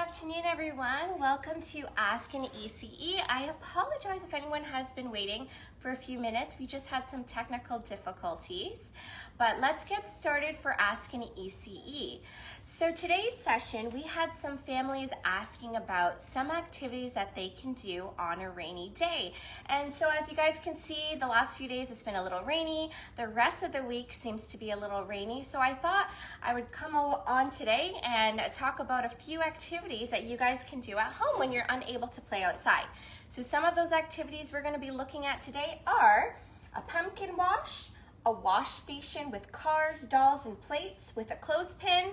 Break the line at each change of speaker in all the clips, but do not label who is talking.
afternoon, everyone. Welcome to Ask an ECE. I apologize if anyone has been waiting for a few minutes. We just had some technical difficulties, but let's get started for Ask an ECE. So today's session, we had some families asking about some activities that they can do on a rainy day. And so as you guys can see, the last few days it's been a little rainy. The rest of the week seems to be a little rainy. So I thought I would come on today and talk about a few activities that you guys can do at home when you're unable to play outside. So some of those activities we're going to be looking at today are a pumpkin wash, a wash station with cars, dolls, and plates with a clothespin,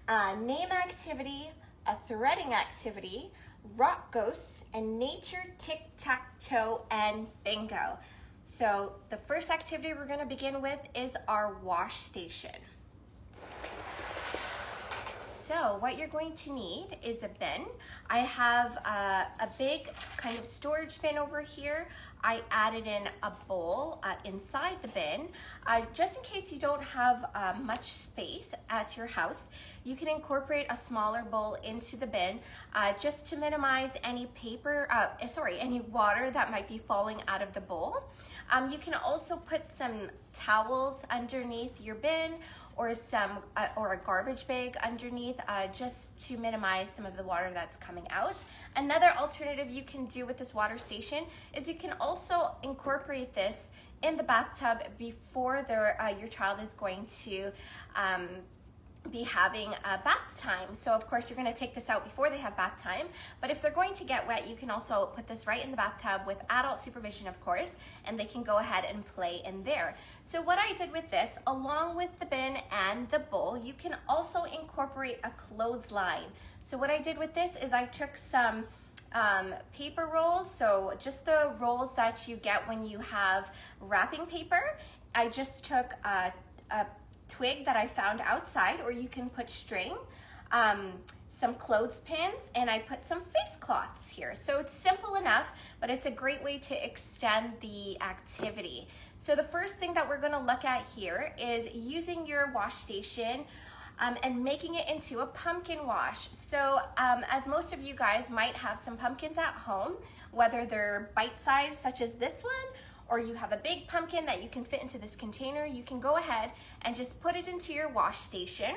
a name activity, a threading activity, rock ghosts, and nature tic-tac-toe and bingo. So the first activity we're going to begin with is our wash station. So what you're going to need is a bin. I have a big kind of storage bin over here. I added in a bowl inside the bin. Just in case you don't have much space at your house, you can incorporate a smaller bowl into the bin just to minimize any any water that might be falling out of the bowl. You can also put some towels underneath your bin or a garbage bag underneath just to minimize some of the water that's coming out. Another alternative you can do with this water station is you can also incorporate this in the bathtub before your child is going to be having a bath time. So of course you're going to take this out before they have bath time, but if they're going to get wet, you can also put this right in the bathtub with adult supervision, of course, and they can go ahead and play in there. So what I did with this, along with the bin and the bowl, you can also incorporate a clothesline. So what I did with this is I took some paper rolls, so just the rolls that you get when you have wrapping paper. I just took a twig that I found outside, or you can put string, some clothespins, and I put some face cloths here. So it's simple enough, but it's a great way to extend the activity. So the first thing that we're going to look at here is using your wash station and making it into a pumpkin wash. So as most of you guys might have some pumpkins at home, whether they're bite-sized such as this one, or you have a big pumpkin that you can fit into this container, you can go ahead and just put it into your wash station.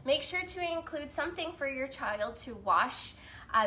Make sure to include something for your child to wash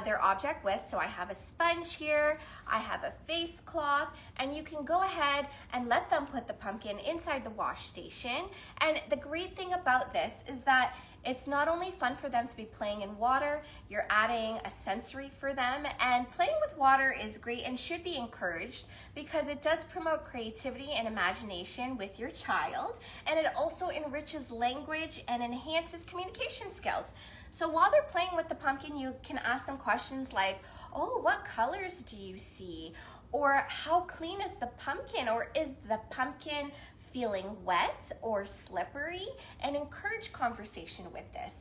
their object with. So I have a sponge here, I have a face cloth, and you can go ahead and let them put the pumpkin inside the wash station. And the great thing about this is that it's not only fun for them to be playing in water, you're adding a sensory for them, and playing with water is great and should be encouraged because it does promote creativity and imagination with your child, and it also enriches language and enhances communication skills. So while they're playing with the pumpkin, you can ask them questions like, oh, what colors do you see? Or how clean is the pumpkin? Or is the pumpkin feeling wet or slippery? And encourage conversation with this.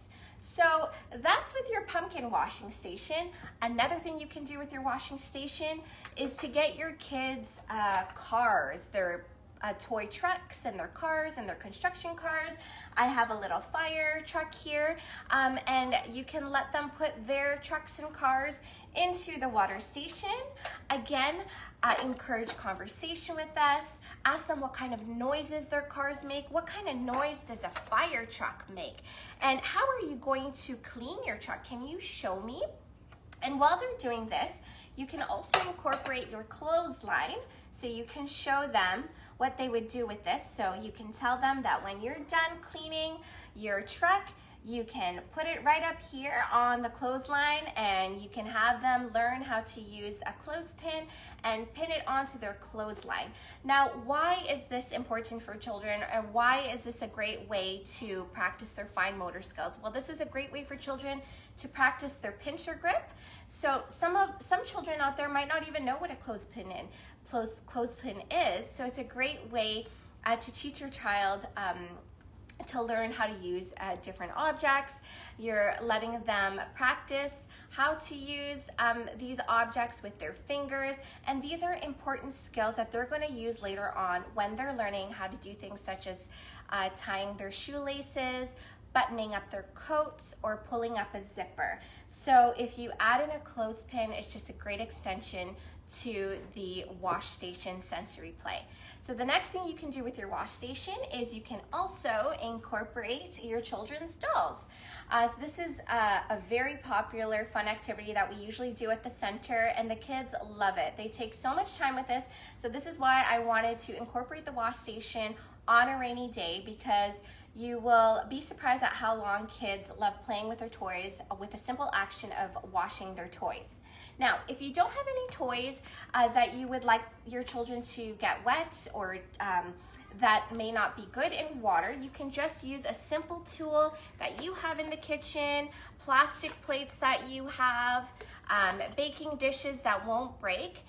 So that's with your pumpkin washing station. Another thing you can do with your washing station is to get your kids cars, their toy trucks and their cars and their construction cars. I have a little fire truck here, and you can let them put their trucks and cars into the water station. Again, encourage conversation with us. Ask them what kind of noises their cars make. What kind of noise does a fire truck make? And how are you going to clean your truck? Can you show me? And while they're doing this, you can also incorporate your clothesline, so you can show them what they would do with this. So you can tell them that when you're done cleaning your truck, you can put it right up here on the clothesline, and you can have them learn how to use a clothespin and pin it onto their clothesline. Now, why is this important for children, and why is this a great way to practice their fine motor skills? Well, this is a great way for children to practice their pincher grip. So some children out there might not even know what a clothespin is. So it's a great way to teach your child to learn how to use different objects. You're letting them practice how to use these objects with their fingers, and these are important skills that they're going to use later on when they're learning how to do things such as tying their shoelaces, buttoning up their coats, or pulling up a zipper. So if you add in a clothespin, it's just a great extension to the wash station sensory play. So the next thing you can do with your wash station is you can also incorporate your children's dolls. So this is a very popular fun activity that we usually do at the center, and the kids love it. They take so much time with this. So this is why I wanted to incorporate the wash station on a rainy day, because you will be surprised at how long kids love playing with their toys with the simple action of washing their toys. Now, if you don't have any toys that you would like your children to get wet, or that may not be good in water, you can just use a simple tool that you have in the kitchen, plastic plates that you have, baking dishes that won't break,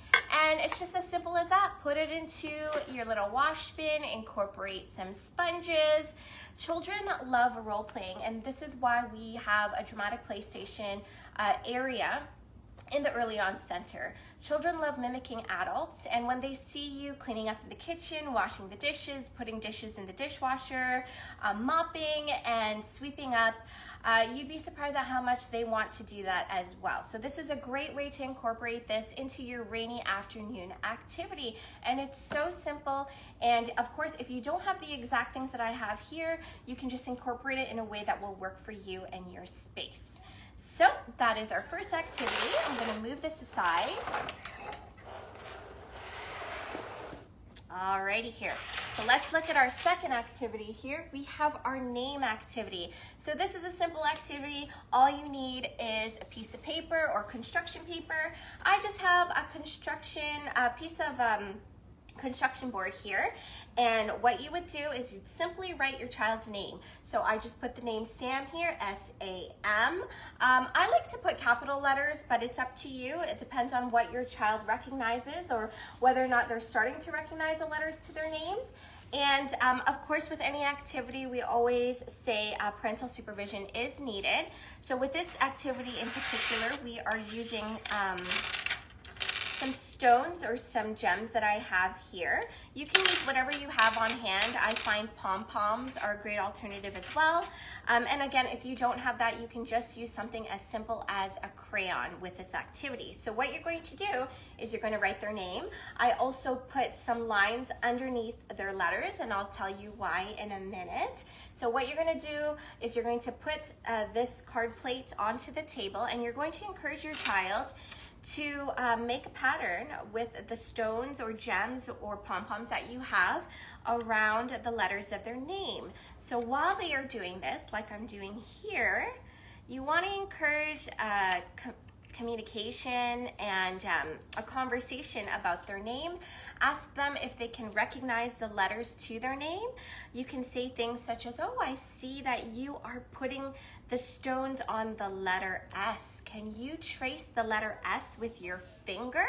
and it's just as simple as that. Put it into your little wash bin, incorporate some sponges. Children love role playing, and this is why we have a dramatic play station area in the Early On Center. Children love mimicking adults, and when they see you cleaning up in the kitchen, washing the dishes, putting dishes in the dishwasher, mopping and sweeping up, you'd be surprised at how much they want to do that as well. So this is a great way to incorporate this into your rainy afternoon activity, and it's so simple. And of course, if you don't have the exact things that I have here, you can just incorporate it in a way that will work for you and your space. So that is our first activity. I'm going to move this aside. Alrighty here. So let's look at our second activity here. We have our name activity. So this is a simple activity. All you need is a piece of paper or construction paper. I just have a piece of construction board here, and what you would do is you'd simply write your child's name. So I just put the name Sam here, S-A-M. I like to put capital letters, but it's up to you. It depends on what your child recognizes, or whether or not they're starting to recognize the letters to their names. And of course, with any activity, we always say parental supervision is needed. So with this activity in particular, we are using some stones or some gems that I have here. You can use whatever you have on hand. I find pom-poms are a great alternative as well. And again, if you don't have that, you can just use something as simple as a crayon with this activity. So what you're going to do is you're going to write their name. I also put some lines underneath their letters, and I'll tell you why in a minute. So what you're going to do is you're going to put this card plate onto the table, and you're going to encourage your child to make a pattern with the stones or gems or pom-poms that you have around the letters of their name. So while they are doing this, like I'm doing here, you want to encourage communication and a conversation about their name. Ask them if they can recognize the letters to their name. You can say things such as, "Oh, I see that you are putting the stones on the letter S. Can you trace the letter S with your finger?"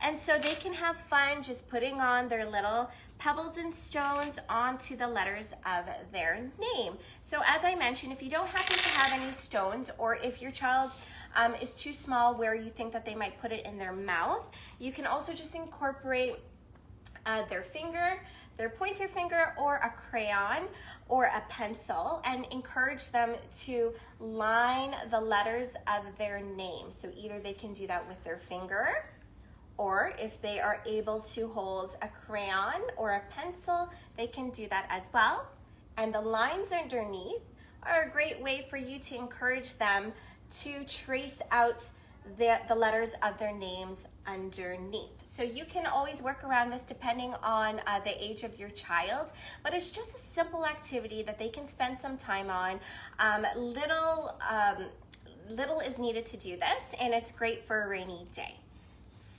And so they can have fun just putting on their little pebbles and stones onto the letters of their name. So as I mentioned, if you don't happen to have any stones, or if your child is too small where you think that they might put it in their mouth, you can also just incorporate their finger, their pointer finger, or a crayon or a pencil, and encourage them to line the letters of their name. So either they can do that with their finger, or if they are able to hold a crayon or a pencil, they can do that as well. And the lines underneath are a great way for you to encourage them to trace out the letters of their names underneath. So you can always work around this depending on the age of your child, but it's just a simple activity that they can spend some time on. Little is needed to do this, and it's great for a rainy day.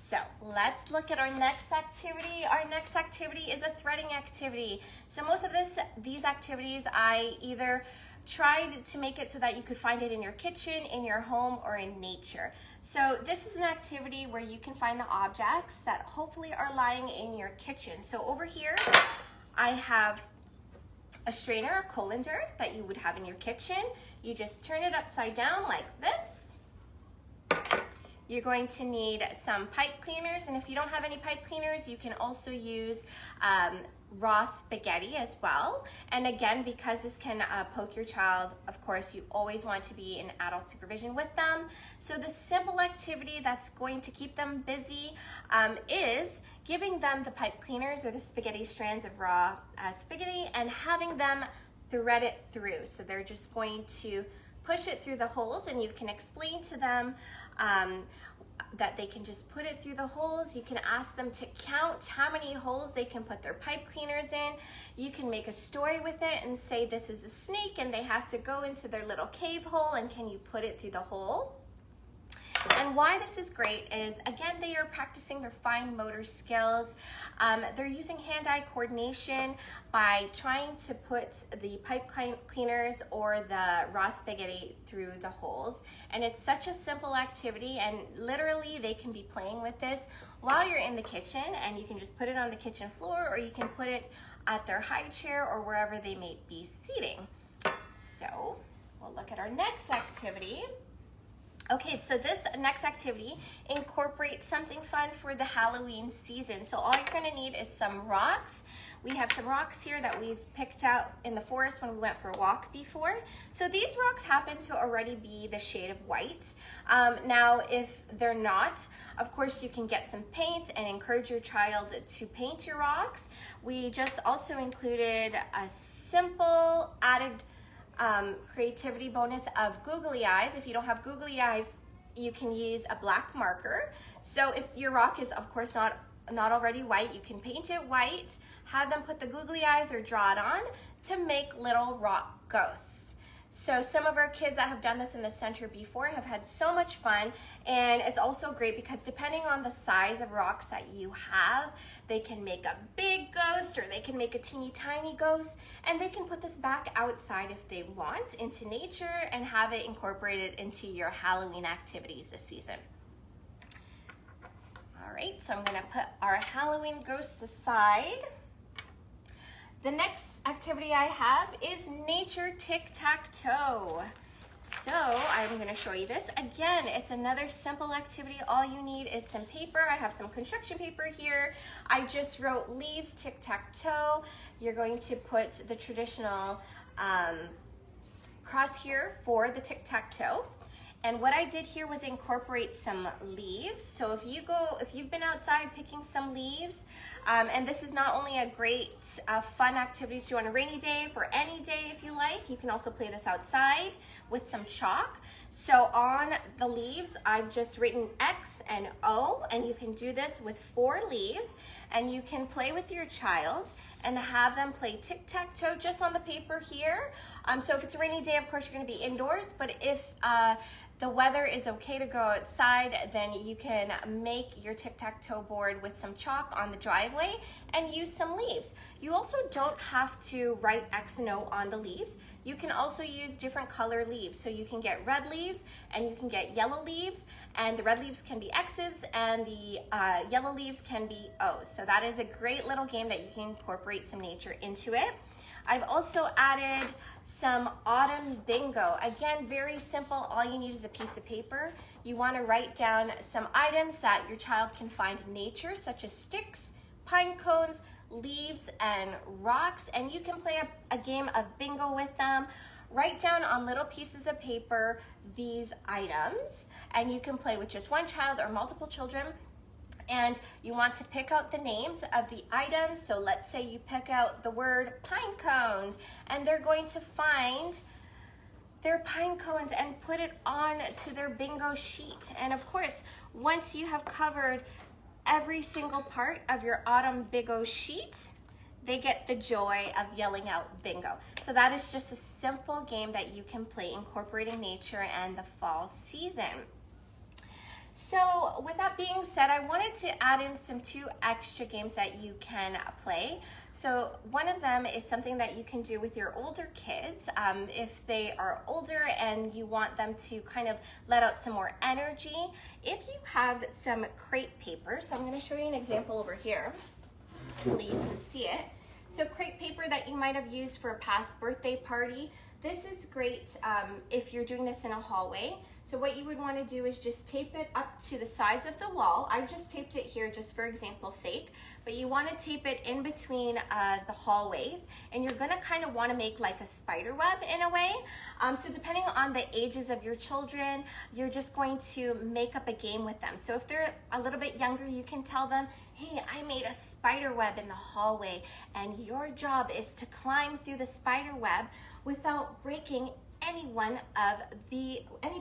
So let's look at our next activity. Our next activity is a threading activity. So most of these activities, I either tried to make it so that you could find it in your kitchen, in your home, or in nature. So this is an activity where you can find the objects that hopefully are lying in your kitchen. So over here, I have a strainer, a colander that you would have in your kitchen. You just turn it upside down like this. You're going to need some pipe cleaners, and if you don't have any pipe cleaners, you can also use raw spaghetti as well. And again, because this can poke your child, of course, you always want to be in adult supervision with them. So the simple activity that's going to keep them busy is giving them the pipe cleaners or the spaghetti strands of raw spaghetti and having them thread it through. So they're just going to push it through the holes, and you can explain to them that they can just put it through the holes. You can ask them to count how many holes they can put their pipe cleaners in. You can make a story with it and say this is a snake and they have to go into their little cave hole, and can you put it through the hole? And why this is great is, again, they are practicing their fine motor skills. They're using hand-eye coordination by trying to put the pipe cleaners or the raw spaghetti through the holes. And it's such a simple activity, and literally they can be playing with this while you're in the kitchen, and you can just put it on the kitchen floor, or you can put it at their high chair or wherever they may be seating. So we'll look at our next activity. Okay, so this next activity incorporates something fun for the Halloween season. So all you're gonna need is some rocks. We have some rocks here that we've picked out in the forest when we went for a walk before. So these rocks happen to already be the shade of white. Now, if they're not, of course you can get some paint and encourage your child to paint your rocks. We just also included a simple added creativity bonus of googly eyes. If you don't have googly eyes, you can use a black marker. So if your rock is, of course, not already white, you can paint it white, have them put the googly eyes or draw it on to make little rock ghosts. So some of our kids that have done this in the center before have had so much fun, and it's also great because depending on the size of rocks that you have, they can make a big ghost or they can make a teeny tiny ghost, and they can put this back outside if they want into nature and have it incorporated into your Halloween activities this season. All right, so I'm gonna put our Halloween ghosts aside. The next activity I have is nature tic-tac-toe. So I'm gonna show you this. Again, it's another simple activity. All you need is some paper. I have some construction paper here. I just wrote leaves tic-tac-toe. You're going to put the traditional cross here for the tic-tac-toe. And what I did here was incorporate some leaves. So if you've been outside picking some leaves, and this is not only a great fun activity to do on a rainy day, for any day if you like, you can also play this outside with some chalk. So on the leaves, I've just written X and O, and you can do this with 4 leaves, and you can play with your child and have them play tic-tac-toe just on the paper here. So if it's a rainy day, of course, you're gonna be indoors, but if the weather is okay to go outside, then you can make your tic-tac-toe board with some chalk on the driveway and use some leaves. You also don't have to write X and O on the leaves. You can also use different color leaves. So you can get red leaves and you can get yellow leaves, and the red leaves can be X's and the yellow leaves can be O's. So that is a great little game that you can incorporate some nature into it. I've also added some autumn bingo. Again, very simple. All you need is a piece of paper. You want to write down some items that your child can find in nature, such as sticks, pine cones, leaves, and rocks, and you can play a game of bingo with them. Write down on little pieces of paper these items, and you can play with just one child or multiple children. And you want to pick out the names of the items. So let's say you pick out the word pine cones, and they're going to find their pine cones and put it on to their bingo sheet. And of course, once you have covered every single part of your autumn bingo sheet, they get the joy of yelling out bingo. So that is just a simple game that you can play incorporating nature and the fall season. So with that being said, I wanted to add in some 2 extra games that you can play. So one of them is something that you can do with your older kids. If they are older and you want them to kind of let out some more energy, if you have some crepe paper, so I'm going to show you an example over here. Hopefully you can see it. So crepe paper that you might have used for a past birthday party, This is great if you're doing this in a hallway. So what you would want to do is just tape it up to the sides of the wall. I just taped it here just for example's sake, but you want to tape it in between the hallways, and you're going to kind of want to make like a spider web in a way. So depending on the ages of your children, you're just going to make up a game with them. So if they're a little bit younger, you can tell them, hey, I made a spider web in the hallway, and your job is to climb through the spider web without breaking any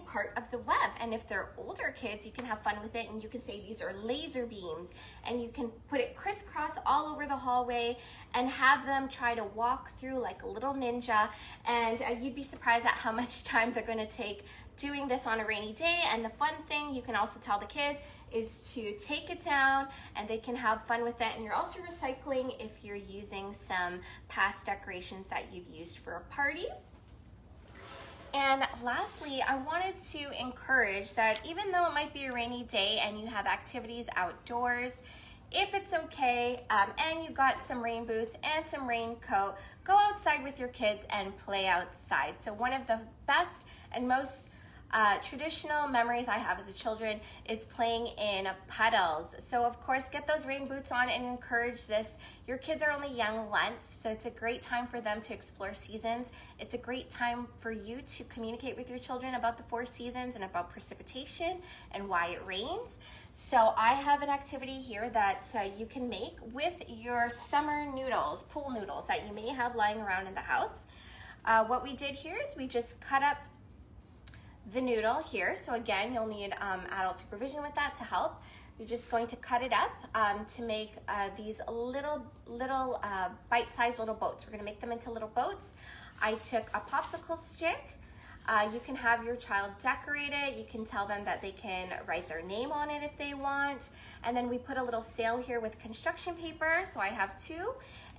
part of the web. And if they're older kids, you can have fun with it, and you can say these are laser beams, and you can put it crisscross all over the hallway and have them try to walk through like a little ninja. And you'd be surprised at how much time they're going to take doing this on a rainy day. And the fun thing you can also tell the kids is to take it down, and they can have fun with it. And you're also recycling if you're using some past decorations that you've used for a party. And lastly, I wanted to encourage that even though it might be a rainy day and you have activities outdoors, if it's okay and you got some rain boots and some raincoat, go outside with your kids and play outside. So one of the best and most traditional memories I have as a children is playing in puddles. So of course, get those rain boots on and encourage this. Your kids are only young once, so it's a great time for them to explore seasons. It's a great time for you to communicate with your children about the 4 seasons and about precipitation and why it rains. So I have an activity here that you can make with your summer noodles, pool noodles that you may have lying around in the house. What we did here is we just cut up the noodle here. So again, you'll need adult supervision with that to help. You're just going to cut it up to make these little bite-sized little boats. We're going to make them into little boats. I took a popsicle stick. You can have your child decorate it. You can tell them that they can write their name on it if they want. And then we put a little sail here with construction paper. So I have 2.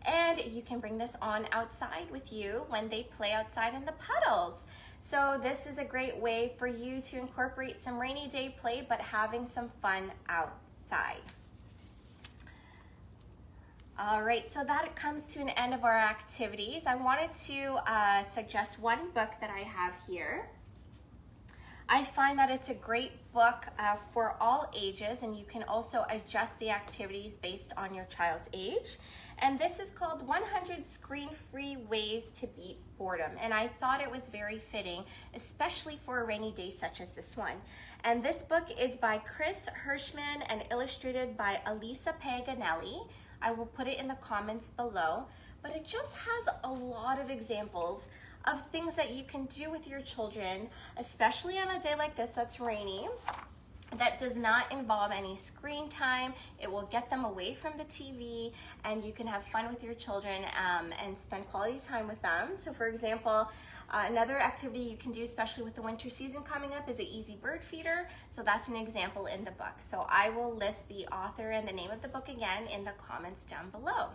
And you can bring this on outside with you when they play outside in the puddles. So this is a great way for you to incorporate some rainy day play, but having some fun outside. All right, so that comes to an end of our activities. I wanted to suggest one book that I have here. I find that it's a great book for all ages, and you can also adjust the activities based on your child's age. And this is called 100 Screen-Free Ways to Beat Boredom. And I thought it was very fitting, especially for a rainy day such as this one. And this book is by Chris Hirschman and illustrated by Elisa Paganelli. I will put it in the comments below. But it just has a lot of examples of things that you can do with your children, especially on a day like this that's rainy, that does not involve any screen time. It will get them away from the TV, and you can have fun with your children and spend quality time with them. So for example, another activity you can do, especially with the winter season coming up, is an easy bird feeder. So that's an example in the book. So I will list the author and the name of the book again in the comments down below.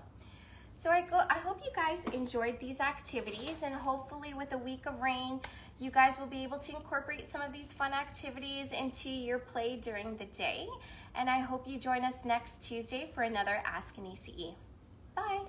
So I hope you guys enjoyed these activities, and hopefully with a week of rain, you guys will be able to incorporate some of these fun activities into your play during the day. And I hope you join us next Tuesday for another Ask an ECE. Bye.